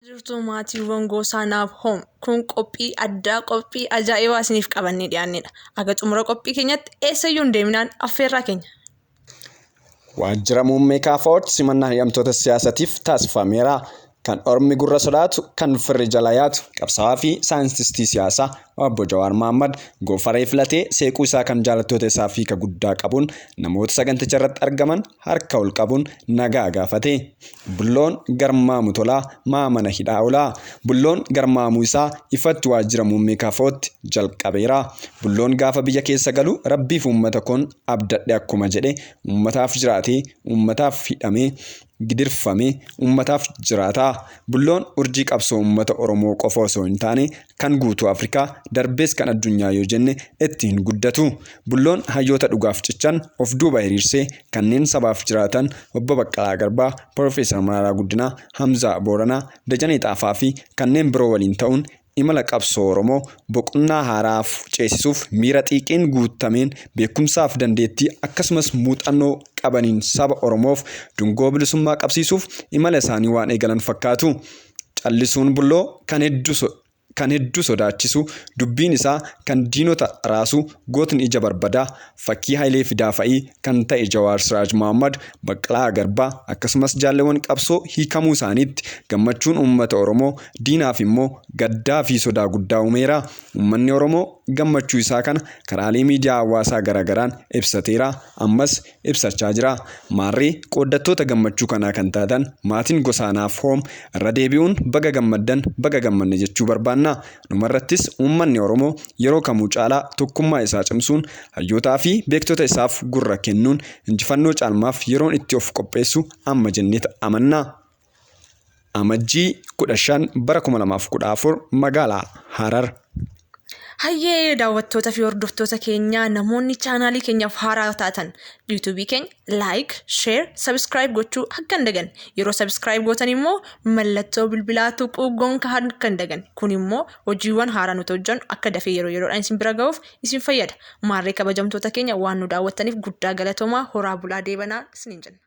Jirtu maatiiwwan Gosaanaaf Hoom kun qophii addaa qophii ajaa'ibaa isiniif qabannee dhiyaannedha. Aga xumura qophii keenyatti eessayyuu hin deeminaan affeerraa keenya. Waajjira muummee KFO'tti simannaa hidhamtoota siyaasatiif taasifameera. Kan Ormi gurra sodaatu, kan firri jala yaatu, qabsaa'aa fi saayintistii siyaasaa Obbo Jawaar Mohaammed goofaree filatee seequu isaa kan jaalattoota isaa fi guddaa qabuun namoota saganticha irratti argaman harka ol qabuun nagaa gaafate. Bulloon garmaamuu tolaa maamana hidhaa oolaa. Bulloon garmaamuu isaa ifatti waajjira muummee KFO'tti jalqabeera. Bulloon gaafa biyya keessa galu rabbiif uummata kun abdadhe akkuma jedhe uummataaf jiraatee uummataaf hidhamee gidirfamee uummataaf jiraata. Bulloon urjii qabsoo uummata Oromoo qofa osoo hin taane kan guutuu Afrikaa darbees kan addunyaa yoo jenne ittiin guddatu. Bulloon hayyoota dhugaaf cichan of duuba hiriirsee kanneen sabaaf jiraatan Obbo Baqqalaa Garbaa, Profeesar Mararaa Guddinaa, Hamzaa Booranaa, Dajanee Xaafaa fi kanneen biroo waliin ta'uun imala qabsoo Oromoo boqonnaa haaraaf ceesisuuf miira xiiqiin guutameen beekumsaaf dandeettii akkasumas muuxannoo qabaniin saba Oromoof dungoo bilisummaa qabsiisuuf imala isaanii waan eegalan fakkaatu. Callisuun Bulloo kan hedduu sodaachisu dubbiin isaa kan diinota raasu gootni ija barbadaa fakkii Hayilee Fidaa fa'ii kan ta'e Jawaar Siraaj Mohaammed, Baqqalaa Garbaa akkasumas jaalleewwan qabsoo hiikamuu isaaniitti gammachuun uummata Oromoo diinaaf immoo gaddaa fi sodaa guddaa uumeera. Uummanni Oromoo gammachuu isaa kana karaalee miidiyaa hawaasaa garagaraan ibsateera, ammas ibsachaa jira. Maarree qooddattoota gammachuu kanaa kan taatan maatiin Gosaanaaf Hoom irra deebi'uun baga gammaddan baga gammanne jechuu barbaanna. Dhumarrattis uummanni Oromoo yeroo kamuu caalaa tokkummaa isaa cimsuun hayyootaa fi beektota isaaf gurra kennuun injifannoo caalmaaf yeroon itti of qopheessu amma jennee amanna. Amajjii 15 bara 2014 magaalaa Harar. Hayyee daawwattoota fi hordoftoota keenya namoonni chaanaalii keenyaaf haaraa taatan YouTube keenya like, share, subscribe gochuu akka hin daganne. Yeroo subscribe gootan immoo mallattoo bilbilaa tuquu gonka akka hin daganne. Kun immoo hojiiwwan haaraa nuti hojjennu akka dafee yeroodhaan isin bira ga'uuf isin fayyada. Maarree kabajamtoota keenya waan nu daawwattaniif guddaa galatoomaa horaa bulaa deebanaa isiniin jenna.